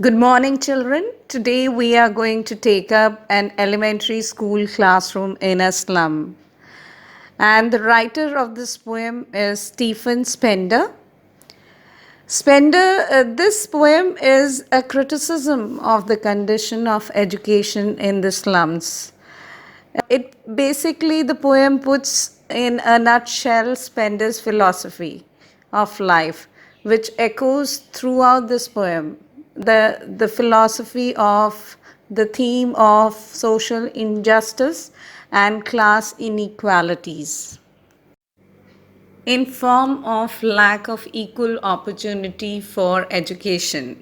Good morning, children. Today we are going to take up an elementary school classroom in a slum. And the writer of this poem is Stephen Spender. This poem is a criticism of the condition of education in the slums. The poem puts in a nutshell Spender's philosophy of life, which echoes throughout this poem. The philosophy of the theme of social injustice and class inequalities in form of lack of equal opportunity for education.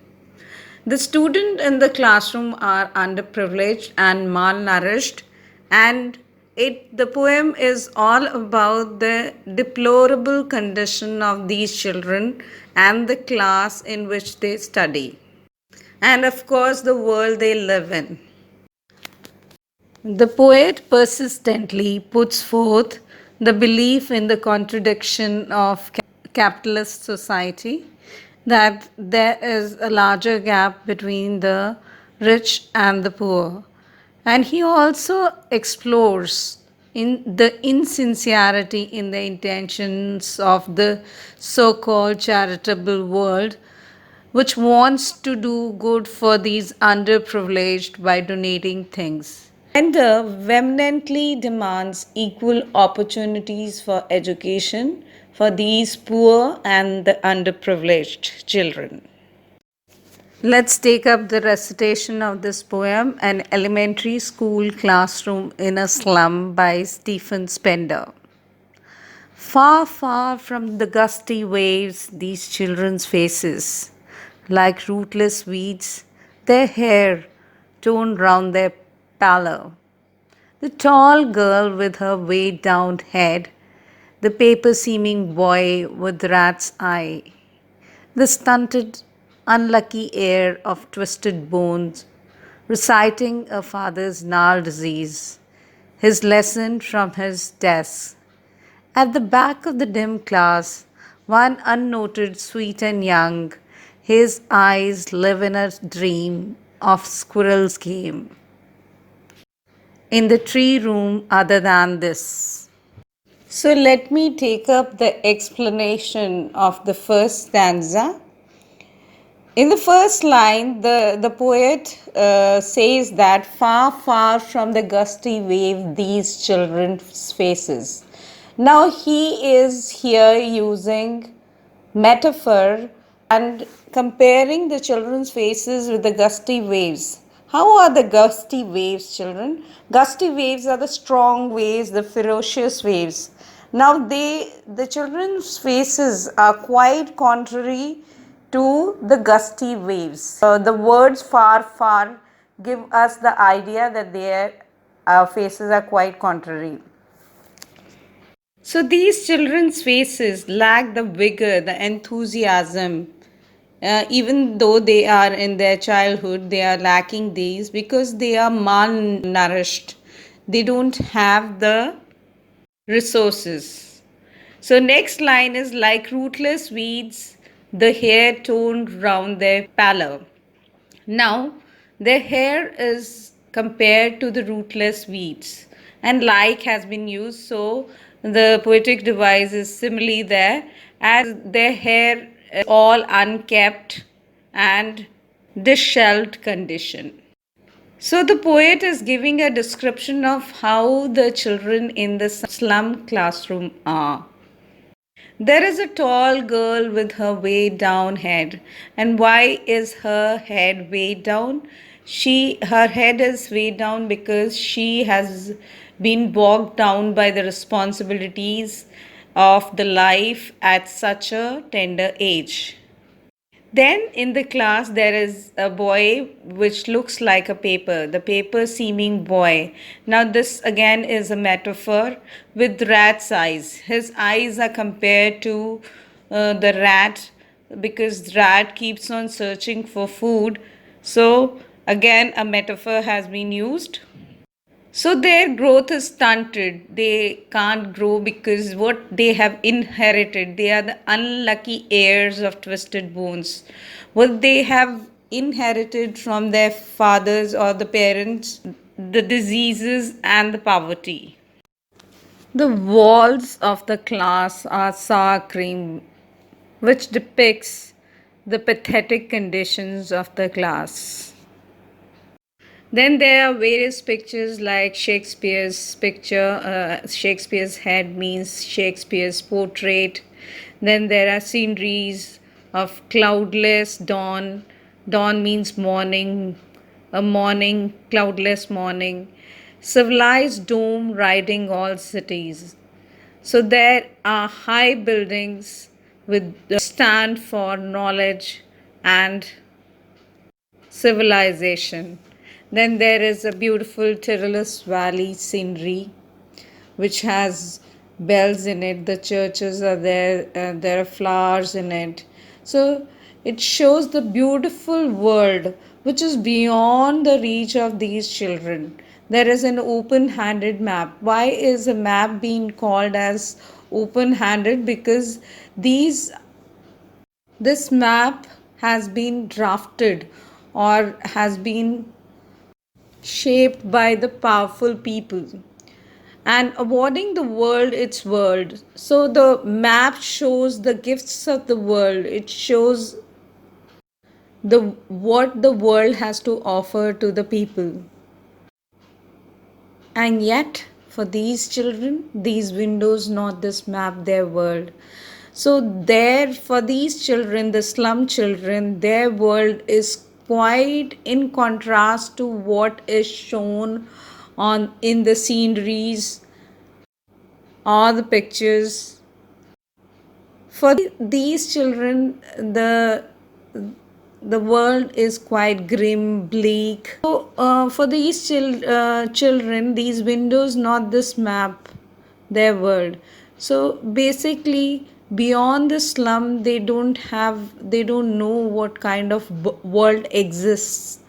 The students in the classroom are underprivileged and malnourished, and the poem is all about the deplorable condition of these children and the class in which they study, and of course, the world they live in. The poet persistently puts forth the belief in the contradiction of capitalist society, that there is a larger gap between the rich and the poor. And he also explores in the insincerity in the intentions of the so called charitable world, which wants to do good for these underprivileged by donating things. And vehemently demands equal opportunities for education for these poor and the underprivileged children. Let's take up the recitation of this poem, An Elementary School Classroom in a Slum by Stephen Spender. Far, far from the gusty waves, these children's faces, like rootless weeds, their hair torn round their pallor. The tall girl with her weighed down head, the paper seeming boy with rat's eye, the stunted, unlucky heir of twisted bones, reciting a father's gnarled disease, his lesson from his desk. At the back of the dim class, one unnoted, sweet and young, his eyes live in a dream of squirrel's game. In the tree room other than this. So let me take up the explanation of the first stanza. In the first line, the poet says that far, far from the gusty wave, these children's faces. Now he is here using metaphor and comparing the children's faces with the gusty waves. How are the gusty waves, children? Gusty waves are the strong waves, the ferocious waves. Now the children's faces are quite contrary to the gusty waves. The words far, far give us the idea that their faces are quite contrary. So these children's faces lack the vigor, the enthusiasm. Even though they are in their childhood, they are lacking these because they are malnourished. They don't have the resources. So next line is like rootless weeds, the hair torn round their pallor. Now, their hair is compared to the rootless weeds, and like has been used, so the poetic device is similarly there, as their hair is all unkept and disheveled condition. So the poet is giving a description of how the children in the slum classroom are. There is a tall girl with her weighed down head. And why is her head weighed down? Her head is weighed down because she has been bogged down by the responsibilities of the life at such a tender age. Then in the class there is a boy which looks like a paper, the paper seeming boy. Now this again is a metaphor with rat's eyes. His eyes are compared to the rat because rat keeps on searching for food. So again a metaphor has been used. So their growth is stunted. They can't grow because what they have inherited, they are the unlucky heirs of twisted bones. What they have inherited from their fathers or the parents, the diseases and the poverty. The walls of the class are sour cream, which depicts the pathetic conditions of the class. Then there are various pictures like Shakespeare's picture. Shakespeare's head means Shakespeare's portrait. Then there are sceneries of cloudless dawn. Dawn means morning, a morning, cloudless morning. Civilized dome riding all cities. So there are high buildings with stand for knowledge and civilization. Then there is a beautiful Tyrolus Valley scenery which has bells in it. The churches are there, there are flowers in it. So it shows the beautiful world which is beyond the reach of these children. There is an open handed map. Why is a map being called as open handed? Because this map has been drafted or has been shaped by the powerful people and awarding the world its world. So the map shows the gifts of the world. It shows the what the world has to offer to the people. And yet, for these children, these windows not this map their world. So there for these children, the slum children, their world is quite in contrast to what is shown on in the sceneries or the pictures. For these children, the world is quite grim, bleak. So, for these children, these windows, not this map, their world. So, basically, beyond the slum, they don't know what kind of world exists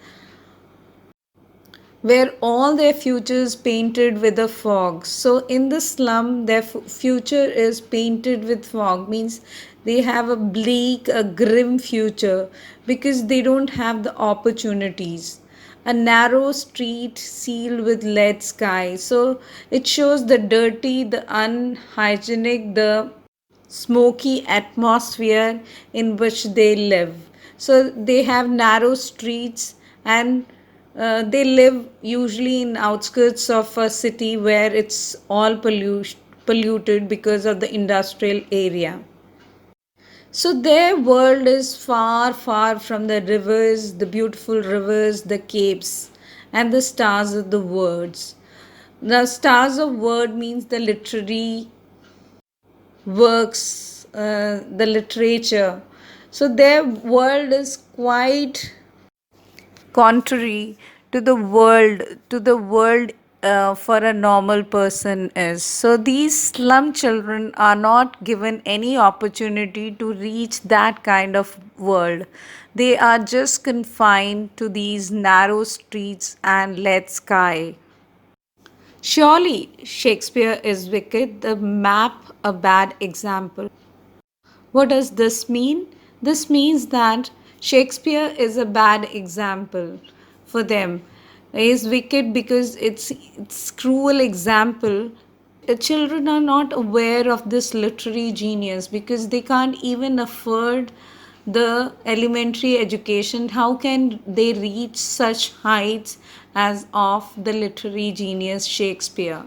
where all their futures painted with a fog. So in the slum, their future is painted with fog, means they have a bleak, a grim future because they don't have the opportunities. A narrow street sealed with lead sky. So it shows the dirty, the unhygienic, the smoky atmosphere in which they live. So they have narrow streets and they live usually in outskirts of a city where it's all polluted because of the industrial area. So their world is far, far from the rivers, the beautiful rivers, the capes, and the stars of the words. The stars of word means the literary works, the literature. So their world is quite contrary to the world for a normal person is. So these slum children are not given any opportunity to reach that kind of world. They are just confined to these narrow streets and lead sky. Surely Shakespeare is wicked, the map a bad example. What does this mean? This means that Shakespeare is a bad example for them. He is wicked because it's cruel example. Children are not aware of this literary genius because they can't even afford the elementary education. How can they reach such heights as of the literary genius Shakespeare?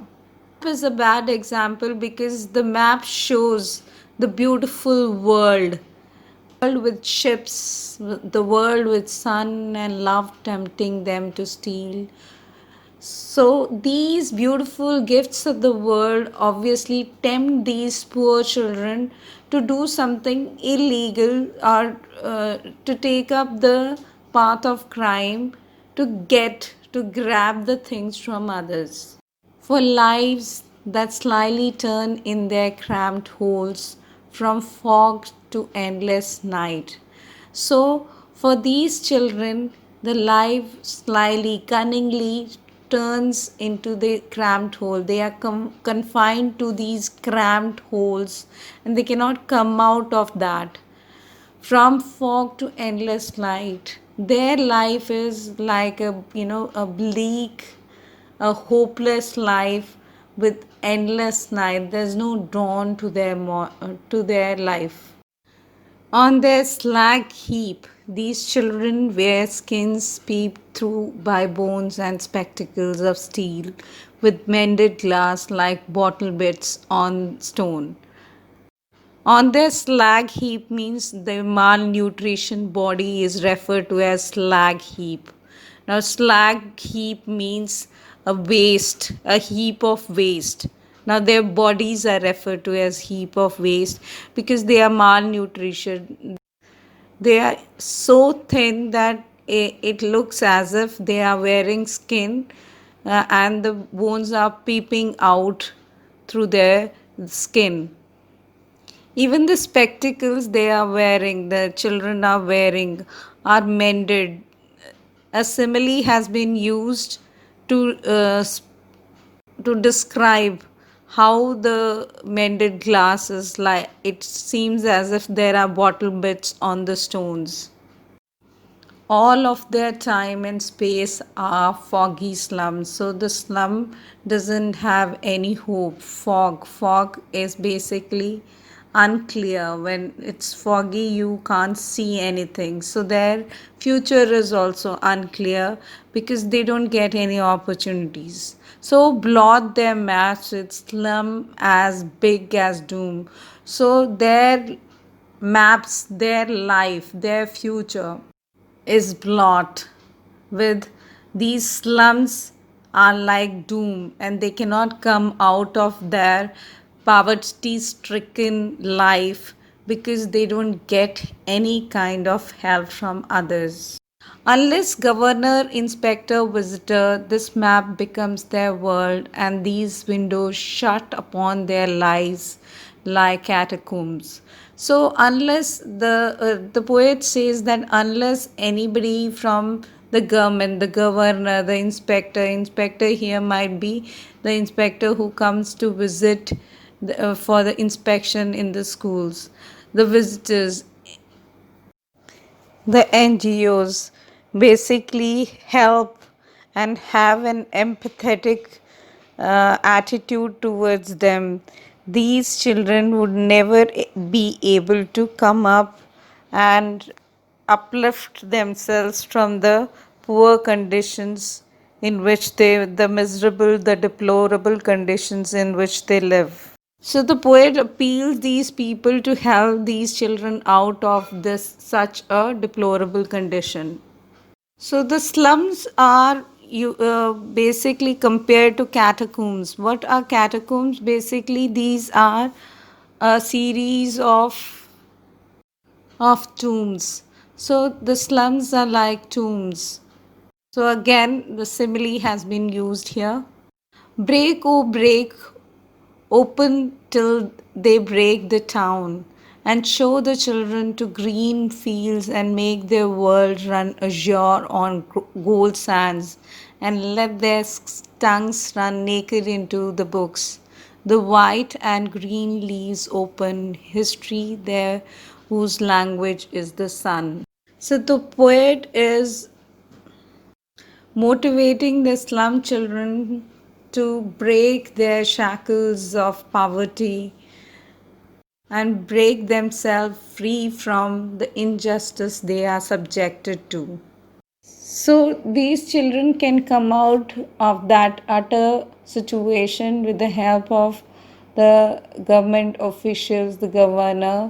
Is a bad example because the map shows the beautiful world with ships, the world with sun and love tempting them to steal. So these beautiful gifts of the world obviously tempt these poor children to do something illegal or to take up the path of crime to grab the things from others. For lives that slyly turn in their cramped holes from fog to endless night. So, for these children, the life slyly, cunningly turns into the cramped hole. They are confined to these cramped holes and they cannot come out of that. From fog to endless light. Their life is like a bleak, a hopeless life with endless night. There's no dawn to their life. On their slag heap, these children wear skins peeped through by bones and spectacles of steel, with mended glass like bottle bits on stone. On their slag heap means the malnutrition body is referred to as slag heap. Now, slag heap means a waste, a heap of waste. Now, their bodies are referred to as heap of waste because they are malnutrition. They are so thin that it looks as if they are wearing skin and the bones are peeping out through their skin. Even the spectacles they are wearing, the children are wearing, are mended. A simile has been used to to describe how the mended glass is like. It seems as if there are bottle bits on the stones. All of their time and space are foggy slums. So the slum doesn't have any hope. Fog is basically unclear. When it's foggy, you can't see anything. So their future is also unclear because they don't get any opportunities. So blot their maps with slum as big as doom. So their maps their life, their future is blot with these slums are like doom and they cannot come out of their poverty stricken life because they don't get any kind of help from others. Unless governor, inspector, visitor, this map becomes their world and these windows shut upon their lives like catacombs. So unless the poet says that unless anybody from the government, the governor, the inspector here might be the inspector who comes to visit for the inspection in the schools, the visitors, the NGOs basically help and have an empathetic attitude towards them. These children would never be able to come up and uplift themselves from the poor conditions in which the miserable, the deplorable conditions in which they live. So the poet appeals these people to help these children out of this such a deplorable condition. So the slums are basically compared to catacombs. What are catacombs? Basically, these are a series of tombs. So the slums are like tombs. So again, the simile has been used here. Break, oh break, open till they break the town, and show the children to green fields and make their world run azure on gold sands, and let their tongues run naked into the books. The white and green leaves open history there, whose language is the sun. So the poet is motivating the slum children to break their shackles of poverty and break themselves free from the injustice they are subjected to. So these children can come out of that utter situation with the help of the government officials, the governor,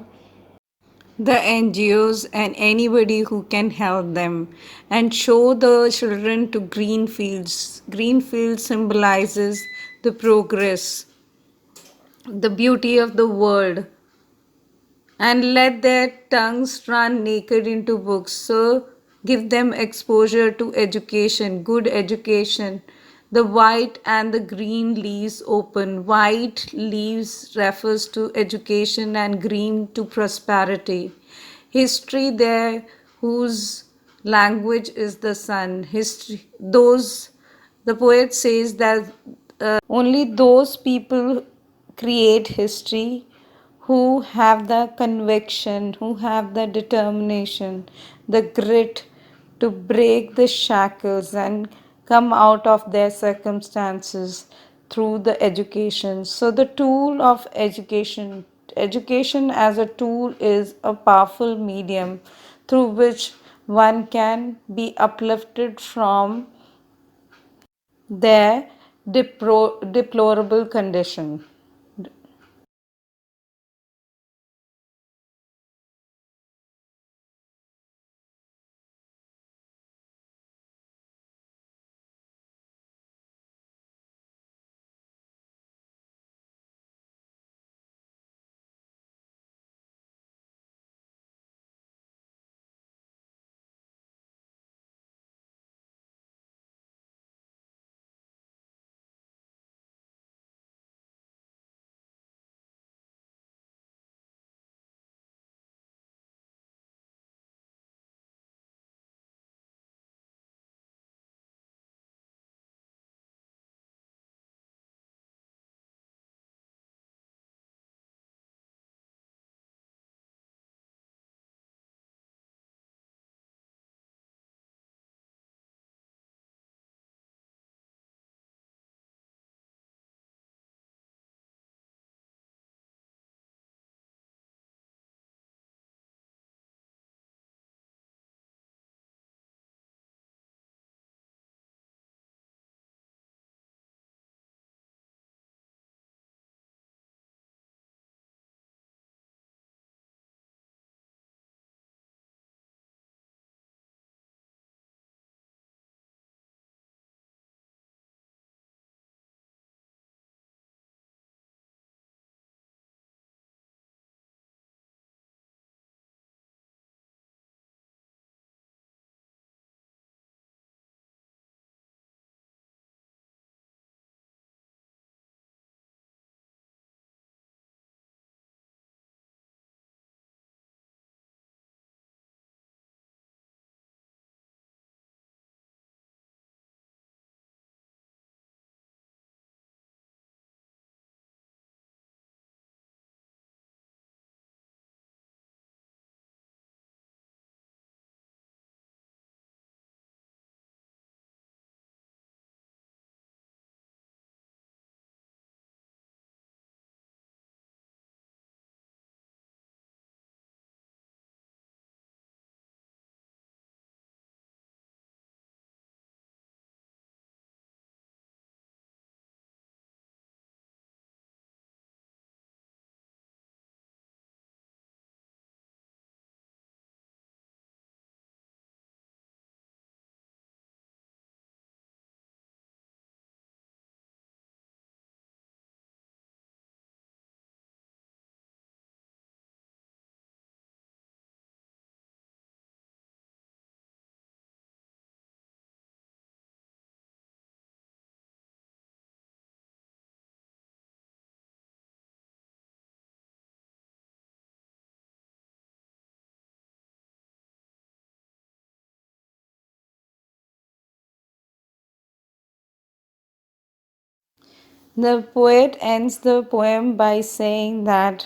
the NGOs, and anybody who can help them, and show the children to green fields. Green fields symbolizes the progress, the beauty of the world, and let their tongues run naked into books. So give them exposure to education, good education. The white and the green leaves open. White leaves refers to education and green to prosperity. History there whose language is the sun. History those the poet says that only those people create history who have the conviction, who have the determination, the grit to break the shackles and come out of their circumstances through the education. So, the tool of education, education as a tool is a powerful medium through which one can be uplifted from their deplorable condition. The poet ends the poem by saying that